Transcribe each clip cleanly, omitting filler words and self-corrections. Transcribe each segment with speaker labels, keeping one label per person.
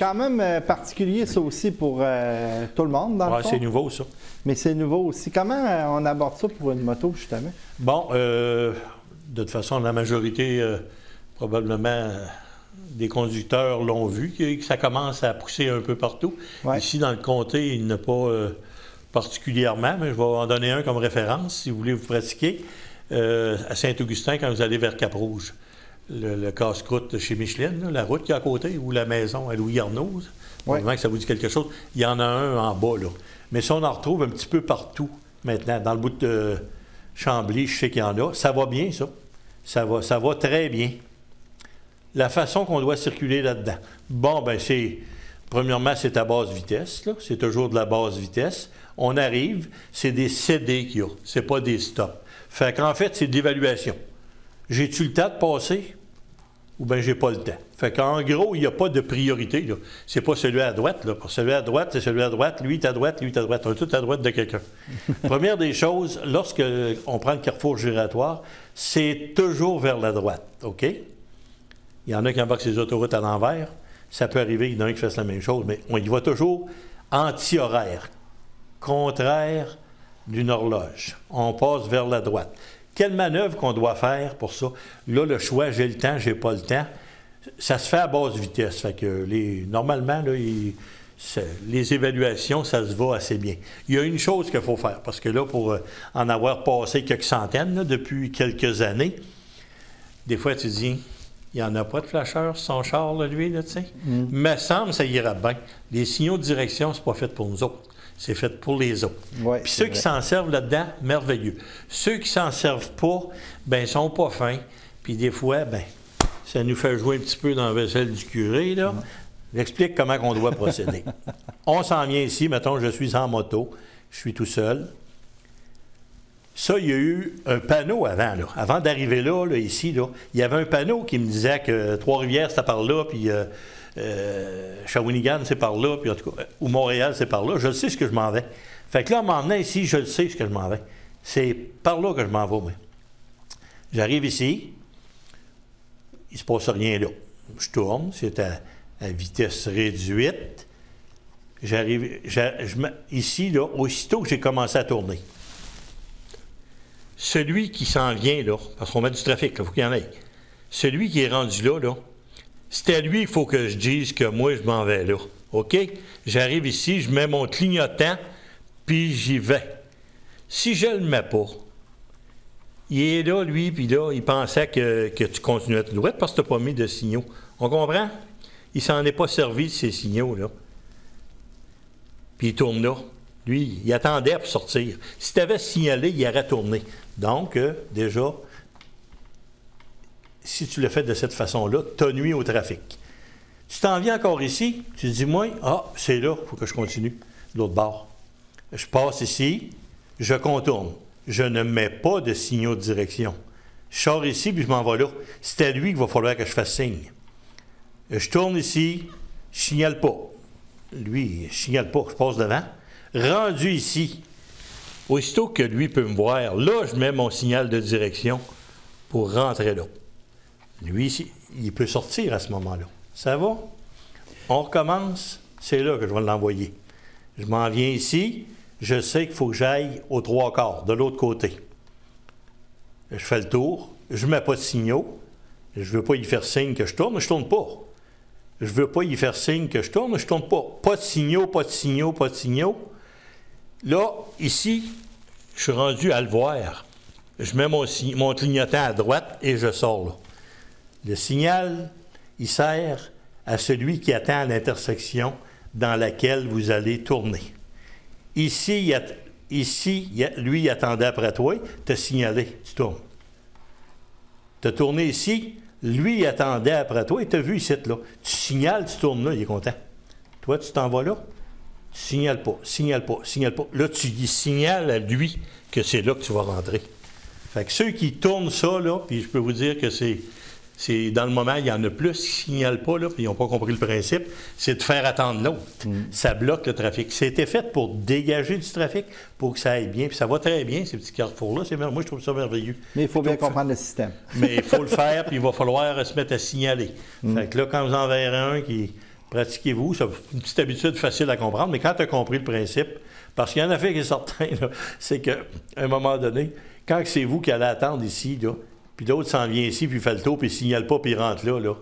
Speaker 1: quand même particulier, ça aussi, pour tout le monde, dans le fond.
Speaker 2: C'est nouveau, ça.
Speaker 1: Mais c'est nouveau aussi. Comment on aborde ça pour une moto, justement?
Speaker 2: Bon, de toute façon, la majorité, probablement, des conducteurs l'ont vu, que ça commence à pousser un peu partout. Ouais. Ici, dans le comté, il n'y en a pas particulièrement, mais je vais en donner un comme référence, si vous voulez vous pratiquer. À Saint-Augustin, quand vous allez vers Cap-Rouge, le casse-croûte chez Micheline, là, la route qui est à côté, ou la maison à Louis Arnaud, probablement que ça vous dit quelque chose. Il y en a un en bas, là. Mais ça, on en retrouve un petit peu partout maintenant. Dans le bout de Chambly, je sais qu'il y en a. Ça va bien, ça. Ça va très bien. La façon qu'on doit circuler là-dedans. Bon, ben premièrement, c'est à basse vitesse, là. C'est toujours de la basse vitesse. On arrive, c'est des CD qu'il y a. C'est pas des stops. Fait qu'en fait, c'est de l'évaluation. J'ai-tu le temps de passer ou bien j'ai pas le temps? Fait qu'en gros, il n'y a pas de priorité, là. C'est pas celui à droite, là. Pour celui à droite, c'est celui à droite, lui est à droite, lui est à droite. On est tout à droite de quelqu'un. Première des choses, lorsqu'on prend le carrefour giratoire, c'est toujours vers la droite, OK? Il y en a qui embarquent ces autoroutes à l'envers. Ça peut arriver, il y en a un qui fasse la même chose, mais on y va toujours anti-horaire, contraire d'une horloge. On passe vers la droite. Quelle manœuvre qu'on doit faire pour ça? Là, le choix, j'ai le temps, j'ai pas le temps, ça se fait à basse vitesse. Fait que normalement, là, les évaluations, ça se va assez bien. Il y a une chose qu'il faut faire, parce que là, pour en avoir passé quelques centaines là, depuis quelques années, des fois, tu dis, il n'y en a pas de flasheur sur son char, là, lui, là, tu sais. Me semble, ça ira bien. Les signaux de direction, c'est pas fait pour nous autres. C'est fait pour les autres.
Speaker 1: Ouais,
Speaker 2: puis ceux qui s'en servent là-dedans, merveilleux. Ceux qui s'en servent pas, ben sont pas fins. Puis des fois, ben ça nous fait jouer un petit peu dans la vaisselle du curé, là. J'explique comment on doit procéder. On s'en vient ici, mettons, je suis en moto, je suis tout seul. Ça, il y a eu un panneau avant, là. Avant d'arriver là, ici, là, il y avait un panneau qui me disait que Trois-Rivières, c'était par là, puis Shawinigan, c'est par là, puis en tout cas, ou Montréal, c'est par là. Je sais ce que je m'en vais. Fait que là, en m'en venant ici, je le sais ce que je m'en vais. C'est par là que je m'en vais, moi. J'arrive ici, il ne se passe rien là. Je tourne, c'est à vitesse réduite. J'arrive, ici, là, aussitôt que j'ai commencé à tourner. Celui qui s'en vient, là, parce qu'on met du trafic, il faut qu'il y en ait. Celui qui est rendu là, c'est à lui qu'il faut que je dise que moi, je m'en vais là. OK? J'arrive ici, je mets mon clignotant, puis j'y vais. Si je ne le mets pas, il est là, lui, puis là, il pensait que tu continuais à te droite parce que tu n'as pas mis de signaux. On comprend? Il s'en est pas servi de ces signaux-là. Puis il tourne là. Lui, il attendait pour sortir. Si tu avais signalé, il aurait tourné. Donc, déjà, si tu le fais de cette façon-là, tu as nuit au trafic. Tu t'en viens encore ici, tu te dis, moi, c'est là, il faut que je continue, de l'autre bord. Je passe ici, je contourne. Je ne mets pas de signaux de direction. Je sors ici, puis je m'en vais là. C'est à lui qu'il va falloir que je fasse signe. Je tourne ici, je ne signale pas. Lui, je ne signale pas, je passe devant. Rendu ici, aussitôt que lui peut me voir, là, je mets mon signal de direction pour rentrer là. Lui, il peut sortir à ce moment-là. Ça va? On recommence, c'est là que je vais l'envoyer. Je m'en viens ici, je sais qu'il faut que j'aille aux 3/4, de l'autre côté. Je fais le tour, je ne mets pas de signaux, je ne veux pas y faire signe que je tourne pas. Je ne veux pas y faire signe que je tourne pas. Pas de signaux, pas de signaux, pas de signaux. Là, ici, je suis rendu à le voir. Je mets mon clignotant à droite et je sors là. Le signal, il sert à celui qui attend à l'intersection dans laquelle vous allez tourner. Ici, lui, il attendait après toi, tu as signalé, tu tournes. Tu as tourné ici, lui, il attendait après toi, et tu as vu ici, là. Tu signales, tu tournes là, il est content. Toi, tu t'en vas là, tu signales pas. Là, tu lui signales à lui que c'est là que tu vas rentrer. Fait que ceux qui tournent ça, là, puis je peux vous dire que c'est dans le moment, il y en a plus qui ne signalent pas, là, puis ils n'ont pas compris le principe, c'est de faire attendre l'autre. Ça bloque le trafic. C'était fait pour dégager du trafic, pour que ça aille bien. Puis ça va très bien, ces petits carrefours-là. Moi, je trouve ça merveilleux.
Speaker 1: Mais il faut bien comprendre le système.
Speaker 2: Mais il faut le faire, puis il va falloir se mettre à signaler. Fait que là, quand vous en verrez un qui Pratiquez-vous, c'est une petite habitude facile à comprendre, mais quand tu as compris le principe, parce qu'il y en a fait qui est certain, c'est qu'à un moment donné, quand c'est vous qui allez attendre ici, là, puis l'autre s'en vient ici, puis il fait le tour, puis il ne signale pas, puis il rentre là.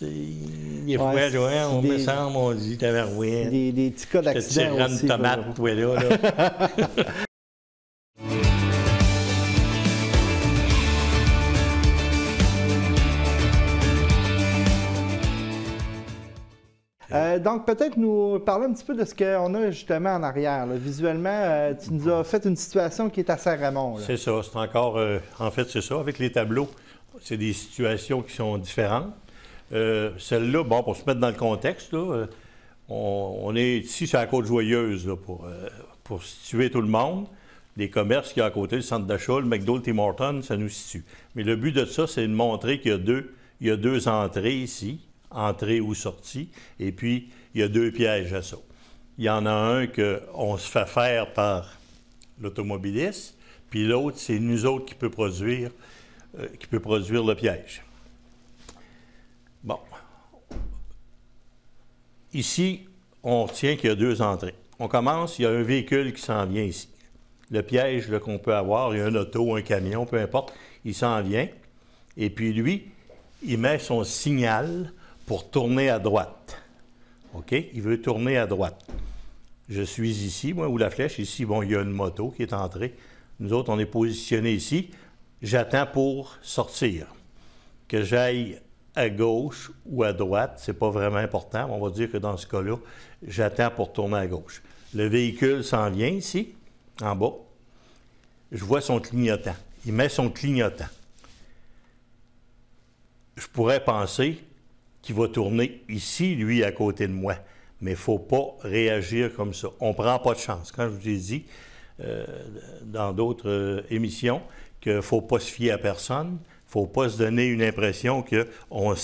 Speaker 2: Des fois, on me semble, on dit, t'avais rien.
Speaker 1: Des petits cas d'accident aussi.
Speaker 2: Je te tirerais une tomate, toi, là.
Speaker 1: Donc, peut-être nous parler un petit peu de ce qu'on a justement en arrière. Là. Visuellement, tu nous as fait une situation qui est assez Raymond.
Speaker 2: C'est ça, c'est encore... en fait, c'est ça. Avec les tableaux, c'est des situations qui sont différentes. Celle-là, bon, pour se mettre dans le contexte, là, on est ici sur la Côte-Joyeuse là, pour situer tout le monde. Les commerces qu'il y a à côté, le centre d'achat, le McDo, le Tim Hortons, ça nous situe. Mais le but de ça, c'est de montrer qu'il y a deux entrées ici. Entrée ou sortie, et puis il y a deux pièges à ça. Il y en a un qu'on se fait faire par l'automobiliste, puis l'autre, c'est nous autres qui peut produire le piège. Bon. Ici, on retient qu'il y a deux entrées. On commence, il y a un véhicule qui s'en vient ici. Le piège qu'on peut avoir, il y a un auto, un camion, peu importe, il s'en vient, et puis lui, il met son signal pour tourner à droite. OK? Il veut tourner à droite. Je suis ici, moi, où la flèche, ici, bon, il y a une moto qui est entrée. Nous autres, on est positionnés ici. J'attends pour sortir. Que j'aille à gauche ou à droite, c'est pas vraiment important. On va dire que dans ce cas-là, j'attends pour tourner à gauche. Le véhicule s'en vient ici, en bas. Je vois son clignotant. Il met son clignotant. Je pourrais penser qu'il va tourner ici, lui, à côté de moi. Mais il ne faut pas réagir comme ça. On ne prend pas de chance. Quand je vous ai dit dans d'autres émissions qu'il ne faut pas se fier à personne, il ne faut pas se donner une impression qu'on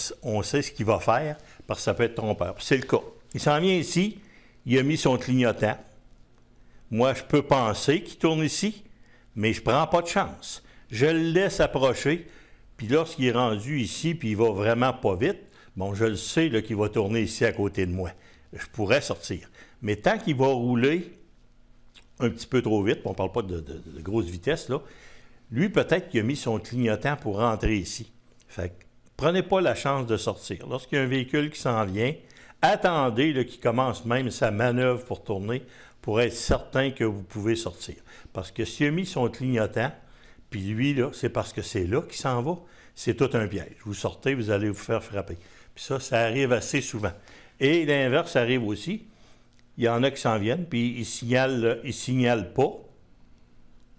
Speaker 2: sait ce qu'il va faire, parce que ça peut être trompeur. C'est le cas. Il s'en vient ici, il a mis son clignotant. Moi, je peux penser qu'il tourne ici, mais je ne prends pas de chance. Je le laisse approcher, puis lorsqu'il est rendu ici, puis il va vraiment pas vite, bon, je le sais qu'il va tourner ici à côté de moi. Je pourrais sortir. Mais tant qu'il va rouler un petit peu trop vite, on ne parle pas de grosse vitesse, là, lui, peut-être qu'il a mis son clignotant pour rentrer ici. Fait que, prenez pas la chance de sortir. Lorsqu'il y a un véhicule qui s'en vient, attendez qu'il commence même sa manœuvre pour tourner pour être certain que vous pouvez sortir. Parce que s'il a mis son clignotant, puis lui, là, c'est parce que c'est là qu'il s'en va. C'est tout un piège. Vous sortez, vous allez vous faire frapper. Puis ça arrive assez souvent. Et l'inverse arrive aussi. Il y en a qui s'en viennent, puis ils signalent pas.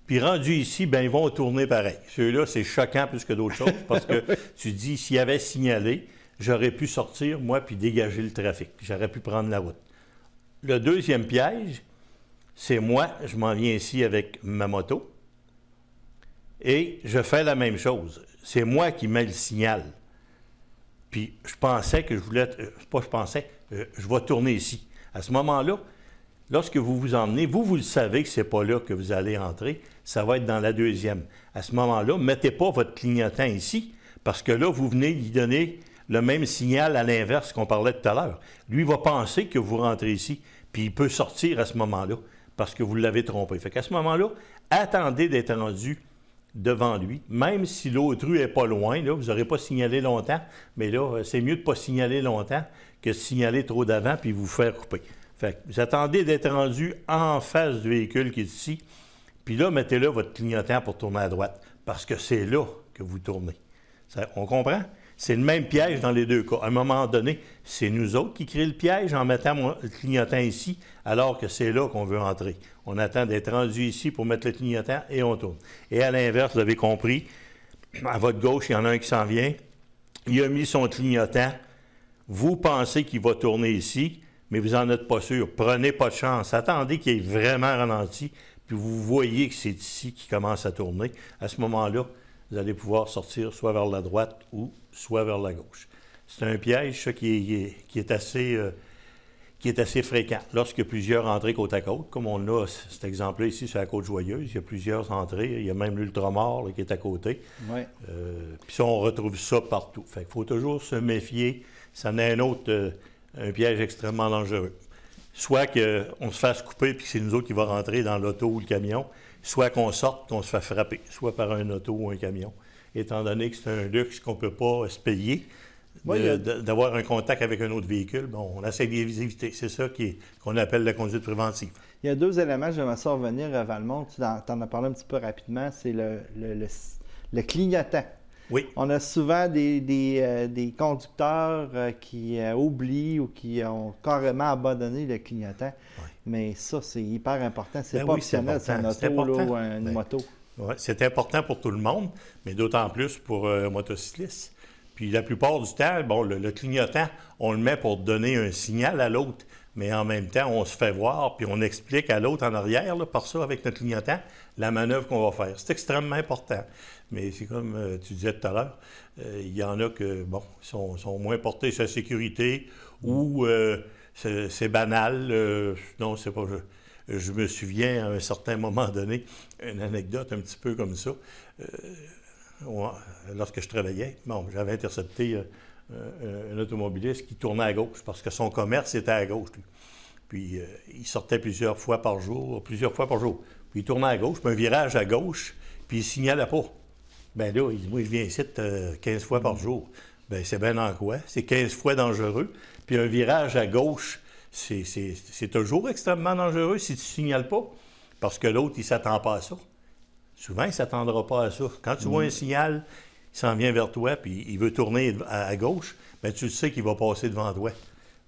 Speaker 2: Puis rendus ici, bien, ils vont tourner pareil. Ceux-là, c'est choquant plus que d'autres choses, parce que tu dis, s'il avait signalé, j'aurais pu sortir, moi, puis dégager le trafic. J'aurais pu prendre la route. Le deuxième piège, c'est moi, je m'en viens ici avec ma moto, et je fais la même chose. C'est moi qui mets le signal. Puis je pensais que je voulais... je vais tourner ici. À ce moment-là, lorsque vous vous emmenez, vous le savez que ce n'est pas là que vous allez entrer, ça va être dans la deuxième. À ce moment-là, ne mettez pas votre clignotant ici, parce que là, vous venez lui donner le même signal à l'inverse qu'on parlait tout à l'heure. Lui, il va penser que vous rentrez ici, puis il peut sortir à ce moment-là, parce que vous l'avez trompé. Fait qu'à ce moment-là, attendez d'être rendu devant lui, même si l'autre rue n'est pas loin, là, vous n'aurez pas signalé longtemps, mais là, c'est mieux de ne pas signaler longtemps que de signaler trop d'avant puis vous faire couper. Fait que vous attendez d'être rendu en face du véhicule qui est ici, puis là, mettez là votre clignotant pour tourner à droite, parce que c'est là que vous tournez. On comprend? C'est le même piège dans les deux cas. À un moment donné, c'est nous autres qui créons le piège en mettant le clignotant ici, alors que c'est là qu'on veut entrer. On attend d'être rendu ici pour mettre le clignotant et on tourne. Et à l'inverse, vous avez compris, à votre gauche, il y en a un qui s'en vient. Il a mis son clignotant. Vous pensez qu'il va tourner ici, mais vous n'en êtes pas sûr. Prenez pas de chance. Attendez qu'il ait vraiment ralenti, puis vous voyez que c'est ici qu'il commence à tourner. À ce moment-là, vous allez pouvoir sortir soit vers la droite ou soit vers la gauche. C'est un piège, ça, qui est assez qui est assez fréquent. Lorsqu'il y a plusieurs entrées côte à côte, comme on a cet exemple-là ici sur la Côte-Joyeuse, il y a plusieurs entrées. Il y a même l'Ultramar qui est à côté.
Speaker 1: Ouais.
Speaker 2: Puis ça, on retrouve ça partout. Fait qu'il faut toujours se méfier. Ça en est un autre, un piège extrêmement dangereux. Soit qu'on se fasse couper puis que c'est nous autres qui va rentrer dans l'auto ou le camion, soit qu'on sorte qu'on se fait frapper, soit par un auto ou un camion. Étant donné que c'est un luxe qu'on ne peut pas se payer, d'avoir un contact avec un autre véhicule, bon, on essaie de les éviter. C'est ça qu'on appelle la conduite préventive.
Speaker 1: Il y a 2 éléments, j'aimerais ça revenir, Valmont. Tu en as parlé un petit peu rapidement, c'est le clignotant.
Speaker 2: Oui.
Speaker 1: On a souvent des conducteurs qui oublient ou qui ont carrément abandonné le clignotant. Oui. Mais ça, c'est hyper important. C'est pas optionnel, c'est un auto là, ou une moto.
Speaker 2: Oui, c'est important pour tout le monde, mais d'autant plus pour un motocycliste. Puis la plupart du temps, bon, le clignotant, on le met pour donner un signal à l'autre, mais en même temps, on se fait voir, puis on explique à l'autre en arrière, là, par ça, avec notre clignotant, la manœuvre qu'on va faire. C'est extrêmement important. Mais c'est comme tu disais tout à l'heure, il y en a que, bon, sont moins portés sur la sécurité ou c'est banal. Non, c'est pas... Je me souviens, à un certain moment donné, une anecdote un petit peu comme ça. Lorsque je travaillais, bon, j'avais intercepté un automobiliste qui tournait à gauche parce que son commerce était à gauche, lui. Puis il sortait plusieurs fois par jour. Puis il tournait à gauche, puis un virage à gauche, puis il signalait pas. Bien là, il dit, moi, je viens ici 15 fois par jour. Bien, c'est bien en quoi? C'est 15 fois dangereux. Puis un virage à gauche, c'est toujours extrêmement dangereux si tu ne signales pas, parce que l'autre, il ne s'attend pas à ça. Souvent, il ne s'attendra pas à ça. Quand tu vois un signal, il s'en vient vers toi, puis il veut tourner à gauche, bien, tu sais qu'il va passer devant toi.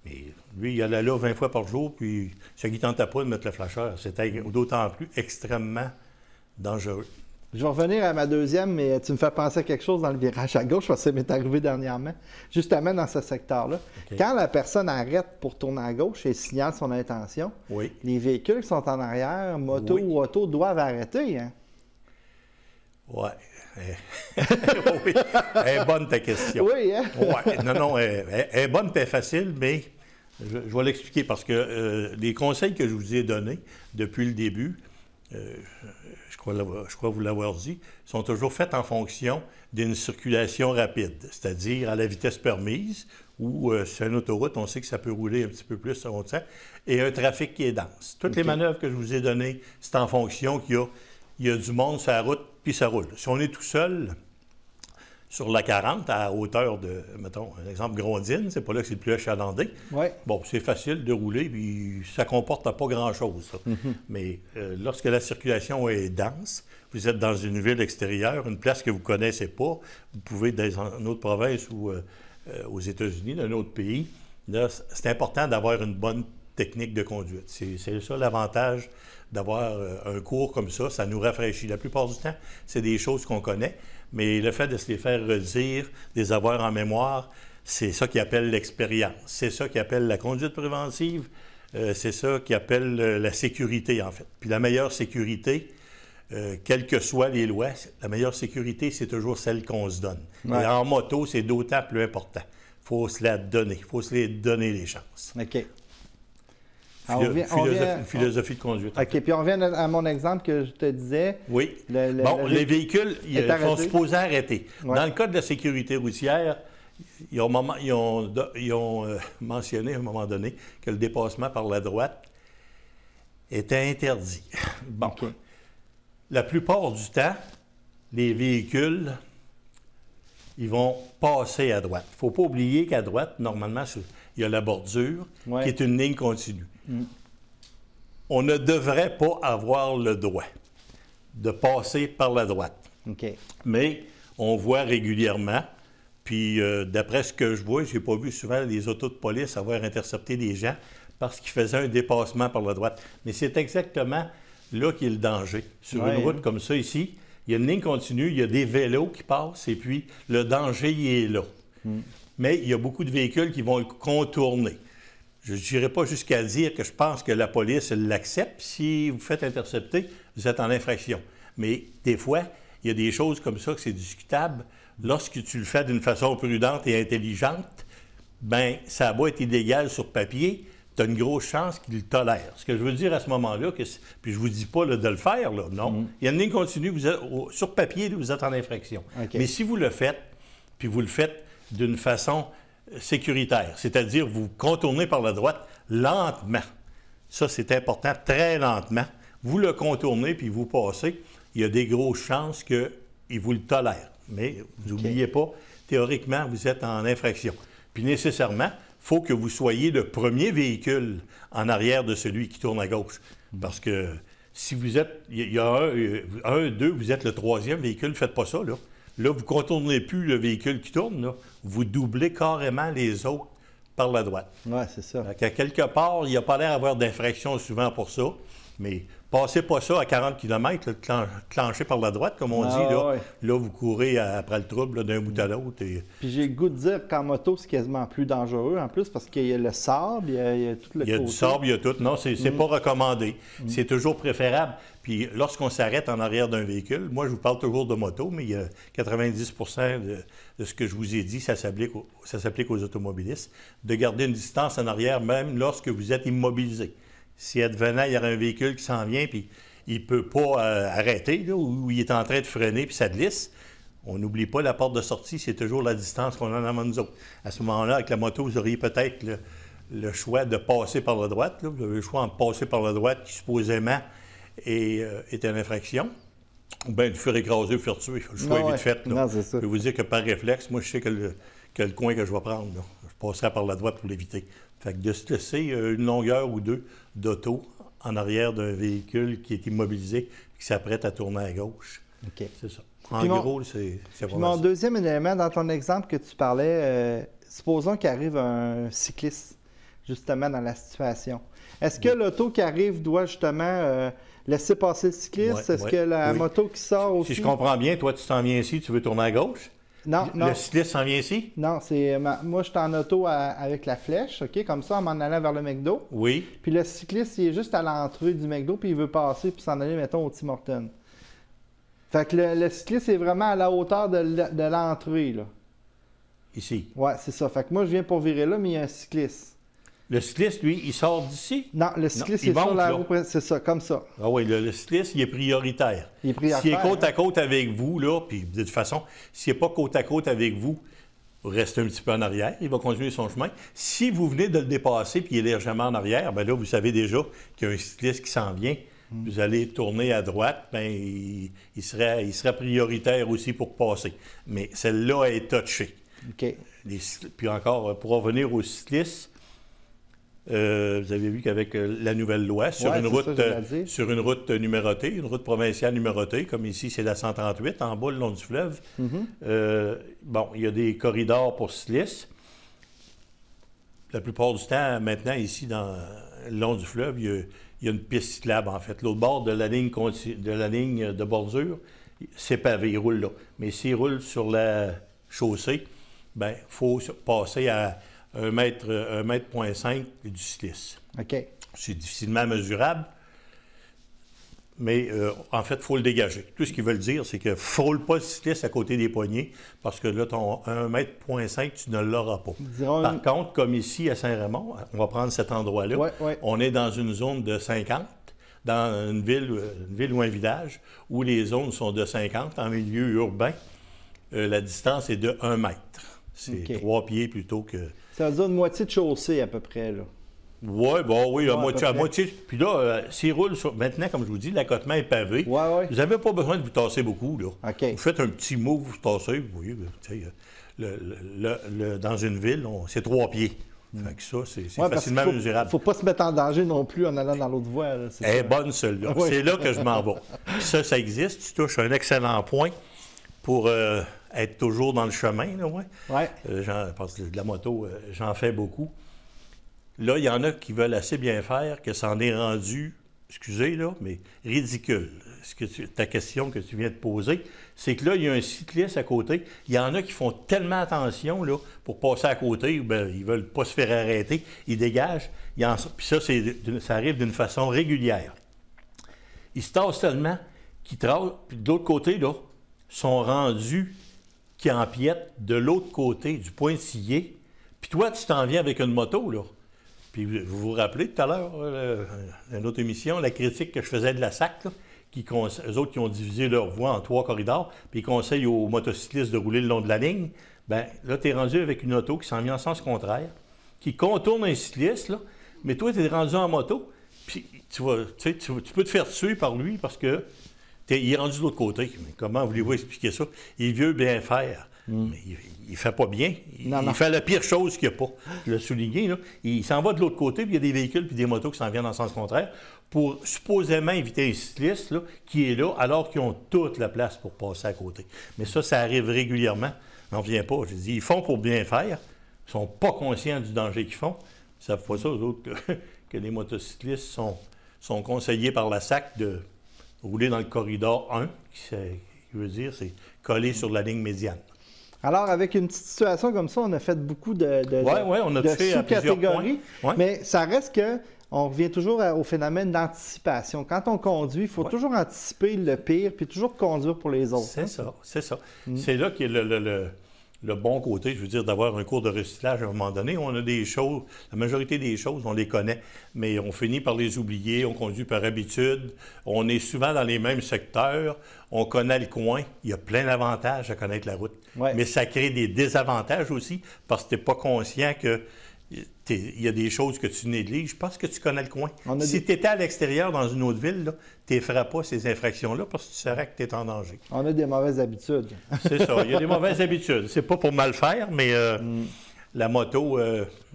Speaker 2: Mais lui, il allait là 20 fois par jour, puis ça ne lui tentait pas de mettre le flasheur. C'était d'autant plus extrêmement dangereux.
Speaker 1: Je vais revenir à ma deuxième, mais tu me fais penser à quelque chose dans le virage à gauche, parce que ça m'est arrivé dernièrement, justement dans ce secteur-là. Okay. Quand la personne arrête pour tourner à gauche et signale son intention, les véhicules qui sont en arrière, moto ou auto, doivent arrêter, hein?
Speaker 2: Oui. Oui. Elle est bonne ta question.
Speaker 1: Oui, hein?
Speaker 2: Oui. Non, elle est bonne et facile, mais je vais l'expliquer parce que les conseils que je vous ai donnés depuis le début, je crois vous l'avoir dit, sont toujours faits en fonction d'une circulation rapide, c'est-à-dire à la vitesse permise, ou sur une autoroute, on sait que ça peut rouler un petit peu plus sur l'autre sens, et un trafic qui est dense. Toutes les manœuvres que je vous ai données, c'est en fonction qu'il y a du monde sur la route, puis ça roule. Si on est tout seul sur la 40, à hauteur de, mettons, un exemple, Grondines, c'est pas là que c'est le plus achalandé.
Speaker 1: Ouais.
Speaker 2: Bon, c'est facile de rouler, puis ça comporte pas grand-chose. Mais lorsque la circulation est dense, vous êtes dans une ville extérieure, une place que vous ne connaissez pas, vous pouvez être dans une autre province ou aux États-Unis, dans un autre pays, là, c'est important d'avoir une bonne technique de conduite. C'est ça l'avantage d'avoir un cours comme ça nous rafraîchit. La plupart du temps, c'est des choses qu'on connaît, mais le fait de se les faire redire, de les avoir en mémoire, c'est ça qui appelle l'expérience. C'est ça qui appelle la conduite préventive. C'est ça qui appelle la sécurité, en fait. Puis la meilleure sécurité, quelles que soient les lois, la meilleure sécurité, c'est toujours celle qu'on se donne. Ouais. Et en moto, c'est d'autant plus important. Il faut se la donner. Il faut se les donner les chances.
Speaker 1: OK.
Speaker 2: Une philosophie de conduite.
Speaker 1: OK, puis on revient à mon exemple que je te disais.
Speaker 2: Oui. Les véhicules, ils sont supposés arrêter. Ouais. Dans le cas de la sécurité routière, ils ont mentionné à un moment donné que le dépassement par la droite était interdit. Bon. Okay. La plupart du temps, les véhicules, ils vont passer à droite. Il ne faut pas oublier qu'à droite, normalement, il y a la bordure qui est une ligne continue. On ne devrait pas avoir le droit de passer par la droite.
Speaker 1: Okay.
Speaker 2: Mais on voit régulièrement, puis d'après ce que je vois, je n'ai pas vu souvent les autos de police avoir intercepté des gens parce qu'ils faisaient un dépassement par la droite. Mais c'est exactement là qu'il y a le danger. Sur une route comme ça ici, il y a une ligne continue, il y a des vélos qui passent et puis le danger, il est là. Mais il y a beaucoup de véhicules qui vont le contourner. Je n'irai pas jusqu'à dire que je pense que la police l'accepte. Si vous faites intercepter, vous êtes en infraction. Mais des fois, il y a des choses comme ça que c'est discutable. Lorsque tu le fais d'une façon prudente et intelligente, bien, ça va être illégal sur papier, tu as une grosse chance qu'il le tolère. Ce que je veux dire à ce moment-là, puis je ne vous dis pas là, de le faire, là, non. Il y a une ligne continue, sur papier, là, vous êtes en infraction. Okay. Mais si vous le faites, puis vous le faites d'une façon sécuritaire, c'est-à-dire vous contournez par la droite lentement. Ça, c'est important, très lentement. Vous le contournez, puis vous passez. Il y a des grosses chances qu'il vous le tolère. Mais n'oubliez pas, théoriquement, vous êtes en infraction. Puis nécessairement, il faut que vous soyez le premier véhicule en arrière de celui qui tourne à gauche. Parce que si vous êtes, il y a deux, vous êtes le troisième véhicule, ne faites pas ça, là. Là, vous ne contournez plus le véhicule qui tourne, là. Vous doublez carrément les autres par la droite.
Speaker 1: Oui, c'est ça.
Speaker 2: À quelque part, il n'y a pas l'air d'avoir d'infraction souvent pour ça, mais passez pas ça à 40 km, clenché par la droite, comme on dit. Là, là, vous courez après le trouble d'un bout à l'autre. Et...
Speaker 1: Puis j'ai le goût de dire qu'en moto, c'est quasiment plus dangereux, en plus, parce qu'il y a le sable, il y a tout le côté.
Speaker 2: Il y a du sable, il y a tout. Non, c'est pas recommandé. C'est toujours préférable. Puis lorsqu'on s'arrête en arrière d'un véhicule, moi, je vous parle toujours de moto, mais il y a 90 de ce que je vous ai dit, ça s'applique aux automobilistes, de garder une distance en arrière, même lorsque vous êtes immobilisé. Si advenant, il y a un véhicule qui s'en vient, puis il ne peut pas arrêter, là, ou il est en train de freiner, puis ça glisse, on n'oublie pas la porte de sortie, c'est toujours la distance qu'on a en avant de nous autres. À ce moment-là, avec la moto, vous auriez peut-être le choix de passer par la droite. Là. Vous avez le choix de passer par la droite, qui supposément est une infraction, ou bien de faire écraser ou faire tuer. Le choix est vite fait. Là.
Speaker 1: Non, c'est ça.
Speaker 2: Je vais vous dire que par réflexe, moi, je sais que le coin que je vais prendre, là, je passerai par la droite pour l'éviter. Fait que de se laisser une longueur ou deux d'auto en arrière d'un véhicule qui est immobilisé et qui s'apprête à tourner à gauche.
Speaker 1: OK.
Speaker 2: C'est ça. En gros, c'est
Speaker 1: vraiment mon deuxième élément, dans ton exemple que tu parlais, supposons qu'arrive un cycliste, justement, dans la situation. Est-ce que l'auto qui arrive doit justement laisser passer le cycliste? Est-ce que la moto qui sort aussi?
Speaker 2: Si je comprends bien, toi, tu t'en viens ici, tu veux tourner à gauche?
Speaker 1: Non, non.
Speaker 2: Le cycliste s'en vient ici?
Speaker 1: Non, moi, je suis en auto avec la flèche, OK, comme ça, en m'en allant vers le McDo.
Speaker 2: Oui.
Speaker 1: Puis le cycliste, il est juste à l'entrée du McDo, puis il veut passer, puis s'en aller, mettons, au Tim Hortons. Fait que le cycliste est vraiment à la hauteur de l'entrée, là.
Speaker 2: Ici?
Speaker 1: Ouais, c'est ça. Fait que moi, je viens pour virer là, mais il y a un cycliste.
Speaker 2: Le cycliste, lui, il sort d'ici?
Speaker 1: Non, le cycliste, il est sur la roue, c'est ça, comme ça.
Speaker 2: Ah oui, le cycliste, il est prioritaire.
Speaker 1: Il est prioritaire.
Speaker 2: S'il est côte à côte avec vous, là, puis de toute façon, s'il n'est pas côte à côte avec vous, restez un petit peu en arrière, il va continuer son chemin. Si vous venez de le dépasser puis il est légèrement en arrière, bien là, vous savez déjà qu'il y a un cycliste qui s'en vient. Vous allez tourner à droite, bien, il serait prioritaire aussi pour passer. Mais celle-là est touchée.
Speaker 1: OK.
Speaker 2: Puis encore, pour revenir aux cyclistes, vous avez vu qu'avec la nouvelle loi, sur une route numérotée, une route provinciale numérotée, comme ici, c'est la 138, en bas, le long du fleuve, bon, il y a des corridors pour cyclistes. La plupart du temps, maintenant, ici, le long du fleuve, il y a une piste cyclable, en fait. L'autre bord de la ligne de bordure, c'est pavé, il roule là. Mais s'il roule sur la chaussée, bien, il faut passer à 1,5 mètre du cycliste.
Speaker 1: OK.
Speaker 2: C'est difficilement mesurable, mais en fait, il faut le dégager. Tout ce qu'ils veulent dire, c'est que ne frôle pas le cycliste à côté des poignets, parce que là, ton 1,5 mètre, tu ne l'auras pas. Par contre, comme ici à Saint-Raymond, on va prendre cet endroit-là, on est dans une zone de 50, dans une ville ou un village, où les zones sont de 50, en milieu urbain, la distance est de 1 mètre. C'est 3 pieds plutôt que...
Speaker 1: Ça veut dire une moitié de chaussée à peu près, là.
Speaker 2: Oui, bon, oui, à moitié. Puis là, s'il roule maintenant, comme je vous dis, l'accotement est pavé. Vous n'avez pas besoin de vous tasser beaucoup, là.
Speaker 1: Okay.
Speaker 2: Vous faites un petit mot, vous tassez, vous voyez, dans une ville, c'est 3 pieds. Fait que ça, c'est facilement mesurable.
Speaker 1: Il ne faut pas se mettre en danger non plus en allant dans l'autre voie. Là,
Speaker 2: elle est bonne, celle-là. C'est là que je m'en vais. Ça existe. Tu touches un excellent point pour être toujours dans le chemin, là, parce que de la moto, j'en fais beaucoup. Là, il y en a qui veulent assez bien faire que ça en est rendu, excusez, là, mais ridicule. Ta question que tu viens de poser, c'est que là, il y a un cycliste à côté. Il y en a qui font tellement attention là, pour passer à côté, bien, ils ne veulent pas se faire arrêter. Ils dégagent. Puis ça arrive d'une façon régulière. Ils se tassent tellement qu'ils tracent. Puis de l'autre côté, là, sont rendus qui empiètent de l'autre côté du pointillé. Puis toi, tu t'en viens avec une moto, là. Puis vous vous rappelez tout à l'heure, une autre émission, la critique que je faisais de la SAC, là, eux autres qui ont divisé leur voie en 3 corridors, puis ils conseillent aux motocyclistes de rouler le long de la ligne. Bien, là, tu es rendu avec une auto qui s'en vient en sens contraire, qui contourne un cycliste, là, mais toi, tu es rendu en moto, puis tu peux te faire tuer par lui parce que il est rendu de l'autre côté. Mais comment voulez-vous expliquer ça? Il veut bien faire. Mais il ne fait pas bien. Il fait la pire chose qu'il n'y a pas. Je l'ai souligné, là. Il s'en va de l'autre côté, puis il y a des véhicules puis des motos qui s'en viennent en sens contraire pour supposément éviter un cycliste là, qui est là, alors qu'ils ont toute la place pour passer à côté. Mais ça arrive régulièrement. On n'en vient pas. Je dis, ils font pour bien faire. Ils ne sont pas conscients du danger qu'ils font. Ils ne savent pas ça, eux autres, que les motocyclistes sont conseillés par la SAC de rouler dans le corridor 1, qui veut dire c'est coller sur la ligne médiane.
Speaker 1: Alors, avec une petite situation comme ça, on a fait beaucoup de
Speaker 2: sous-catégories,
Speaker 1: mais ça reste que on revient toujours au phénomène d'anticipation. Quand on conduit, il faut toujours anticiper le pire, puis toujours conduire pour les autres.
Speaker 2: C'est ça. C'est là qu'il y a le bon côté, je veux dire, d'avoir un cours de recyclage à un moment donné. On a des choses, la majorité des choses, on les connaît, mais on finit par les oublier, on conduit par habitude, on est souvent dans les mêmes secteurs, on connaît le coin, il y a plein d'avantages à connaître la route. Ouais. Mais ça crée des désavantages aussi, parce que tu n'es pas conscient que il y a des choses que tu négliges parce que tu connais le coin. Si tu étais à l'extérieur dans une autre ville, tu ne feras pas ces infractions-là parce que tu saurais que tu es en danger.
Speaker 1: On a des mauvaises habitudes.
Speaker 2: C'est ça, il y a des mauvaises habitudes. C'est pas pour mal faire, mais la moto,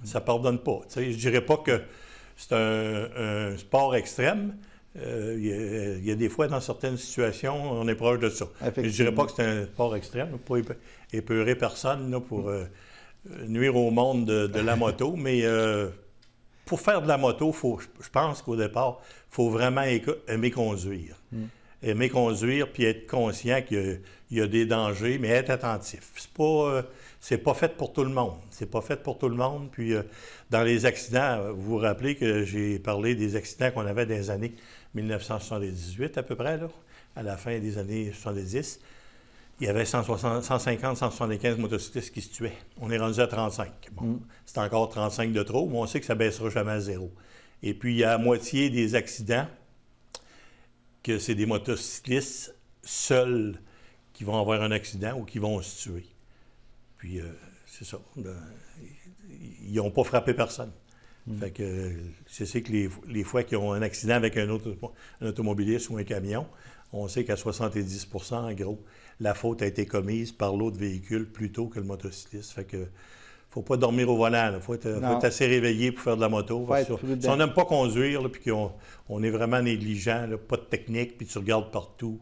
Speaker 2: ça ne pardonne pas. Je ne dirais pas que c'est un sport extrême. Il y a des fois, dans certaines situations, on est proche de ça. Je ne dirais pas que c'est un sport extrême, pas épeurer personne là, pour nuire au monde de la moto, mais pour faire de la moto, je pense qu'au départ, il faut vraiment aimer conduire. Aimer conduire, puis être conscient qu'il y a des dangers, mais être attentif. C'est pas fait pour tout le monde. C'est pas fait pour tout le monde. Puis dans les accidents, vous vous rappelez que j'ai parlé des accidents qu'on avait dans les années 1978 à peu près, là, à la fin des années 70. Il y avait 150, 175 motocyclistes qui se tuaient. On est rendu à 35. Bon, c'est encore 35 de trop, mais on sait que ça ne baissera jamais à zéro. Et puis, il y a la moitié des accidents que c'est des motocyclistes seuls qui vont avoir un accident ou qui vont se tuer. Puis, c'est ça. Ils n'ont pas frappé personne. Fait que c'est que les fois qu'ils ont un accident avec un automobiliste ou un camion, on sait qu'à 70 % en gros, la faute a été commise par l'autre véhicule plutôt que le motocycliste. Fait que faut pas dormir au volant. Il faut être assez réveillé pour faire de la moto. Si on n'aime pas conduire, puis qu'on est vraiment négligent, là, pas de technique, puis tu regardes partout,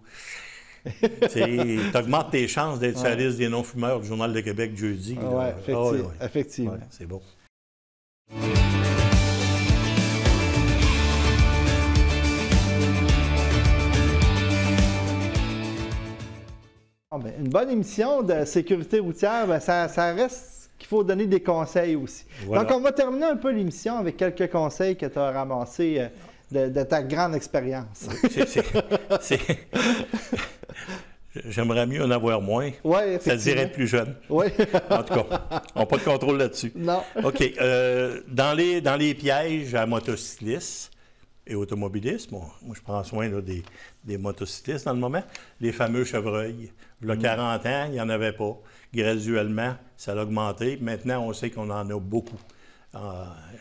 Speaker 2: tu augmentes tes chances d'être sur la liste des non-fumeurs du Journal de Québec jeudi.
Speaker 1: Oui, effectivement.
Speaker 2: Ouais, c'est bon.
Speaker 1: Une bonne émission de sécurité routière, ça reste qu'il faut donner des conseils aussi. Voilà. Donc, on va terminer un peu l'émission avec quelques conseils que tu as ramassés de ta grande expérience.
Speaker 2: J'aimerais mieux en avoir moins.
Speaker 1: Ouais,
Speaker 2: ça dirait être plus jeune.
Speaker 1: Oui.
Speaker 2: En tout cas, on n'a pas de contrôle là-dessus.
Speaker 1: Non.
Speaker 2: OK. Dans les pièges à motocyclistes et automobilistes, moi je prends soin là, des motocyclistes dans le moment, les fameux chevreuils. Il y a 40 ans, il n'y en avait pas. Graduellement, ça a augmenté. Maintenant, on sait qu'on en a beaucoup. Je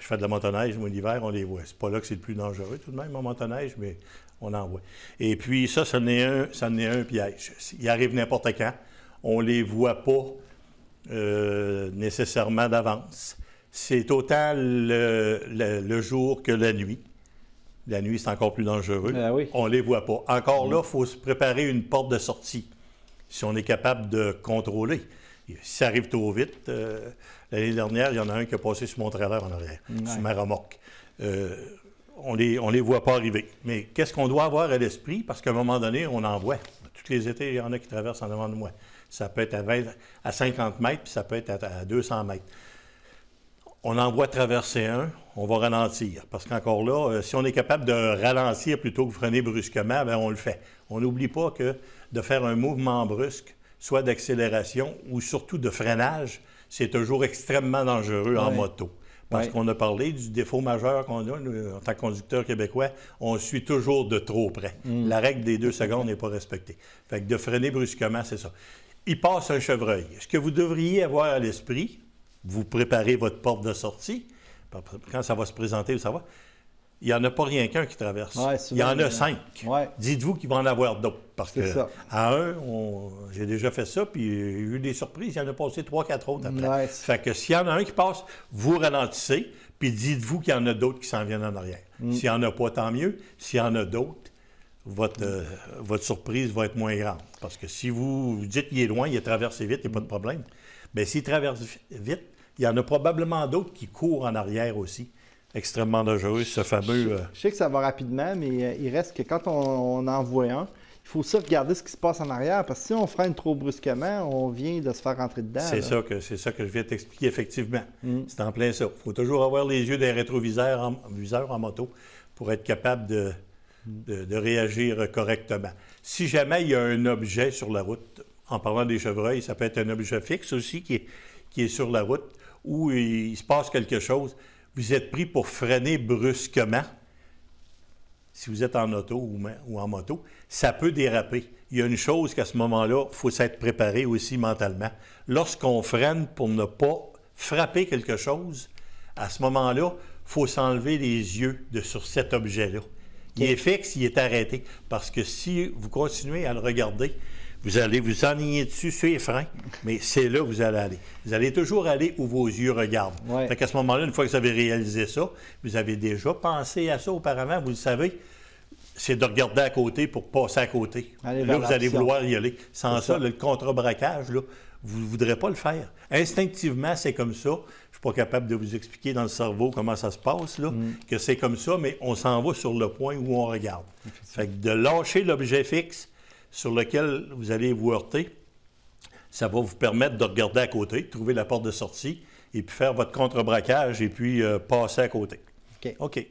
Speaker 2: fais de la motoneige, moi, l'hiver, on les voit. C'est pas là que c'est le plus dangereux, tout de même, en motoneige, mais on en voit. Et puis, ça en est un piège. Il arrive n'importe quand. On les voit pas nécessairement d'avance. C'est autant le jour que la nuit. La nuit, c'est encore plus dangereux.
Speaker 1: Oui.
Speaker 2: On ne les voit pas. Encore là, il faut se préparer une porte de sortie, si on est capable de contrôler. Si ça arrive trop vite, l'année dernière, il y en a un qui a passé sur mon trailer en arrière, sur ma remorque. On les voit pas arriver. Mais qu'est-ce qu'on doit avoir à l'esprit? Parce qu'à un moment donné, on en voit. Tous les étés, il y en a qui traversent en avant de moi. Ça peut être à 50 mètres, puis ça peut être à 200 mètres. On en voit traverser un, on va ralentir. Parce qu'encore là, si on est capable de ralentir plutôt que de freiner brusquement, bien, on le fait. On n'oublie pas que de faire un mouvement brusque, soit d'accélération ou surtout de freinage, c'est toujours extrêmement dangereux en moto. Parce qu'on a parlé du défaut majeur qu'on a, nous, en tant que conducteur québécois, on suit toujours de trop près. La règle des 2 secondes n'est pas respectée. Fait que de freiner brusquement, c'est ça. Il passe un chevreuil. Ce que vous devriez avoir à l'esprit, vous préparez votre porte de sortie, quand ça va se présenter, ça va. Il n'y en a pas rien qu'un qui traverse. Ouais, il y en a 5. Ouais. Dites-vous qu'il va en avoir d'autres. Parce que à un, j'ai déjà fait ça, puis il y a eu des surprises. Il y en a passé 3-4 autres après. Ouais. Fait que s'il y en a un qui passe, vous ralentissez, puis dites-vous qu'il y en a d'autres qui s'en viennent en arrière. S'il n'y en a pas, tant mieux. S'il y en a d'autres, votre surprise va être moins grande. Parce que si vous dites qu'il est loin, il a traversé vite, il n'y a pas de problème. Bien, s'il traverse vite, il y en a probablement d'autres qui courent en arrière aussi. Extrêmement dangereux, ce fameux...
Speaker 1: Je sais que ça va rapidement, mais il reste que quand on en voit un, il faut aussi regarder ce qui se passe en arrière, parce que si on freine trop brusquement, on vient de se faire rentrer dedans.
Speaker 2: C'est ça que je viens de t'expliquer, effectivement. C'est en plein ça. Il faut toujours avoir les yeux des rétroviseurs en moto pour être capable de réagir correctement. Si jamais il y a un objet sur la route, en parlant des chevreuils, ça peut être un objet fixe aussi qui est sur la route, où il se passe quelque chose, vous êtes pris pour freiner brusquement, si vous êtes en auto ou en moto, ça peut déraper. Il y a une chose qu'à ce moment-là, il faut s'être préparé aussi mentalement. Lorsqu'on freine pour ne pas frapper quelque chose, à ce moment-là, il faut s'enlever les yeux sur cet objet-là. Il est fixe, il est arrêté. Parce que si vous continuez à le regarder, vous allez vous enligner dessus sur les freins, mais c'est là que vous allez aller. Vous allez toujours aller où vos yeux regardent. Ouais. Fait qu'à ce moment-là, une fois que vous avez réalisé ça, vous avez déjà pensé à ça auparavant, vous le savez, c'est de regarder à côté pour passer à côté. Là, vous allez vouloir y aller. Sans ça, le contre-braquage, là, vous ne voudrez pas le faire. Instinctivement, c'est comme ça. Je ne suis pas capable de vous expliquer dans le cerveau comment ça se passe, là, que c'est comme ça, mais on s'en va sur le point où on regarde. Fait que de lâcher l'objet fixe sur lequel vous allez vous heurter, ça va vous permettre de regarder à côté, de trouver la porte de sortie, et puis faire votre contre-braquage, et puis passer à côté.
Speaker 1: OK.